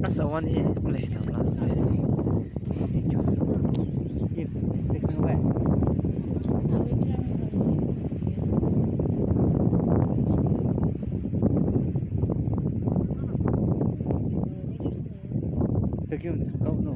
asa wani mulai na la if expecting away the game ka no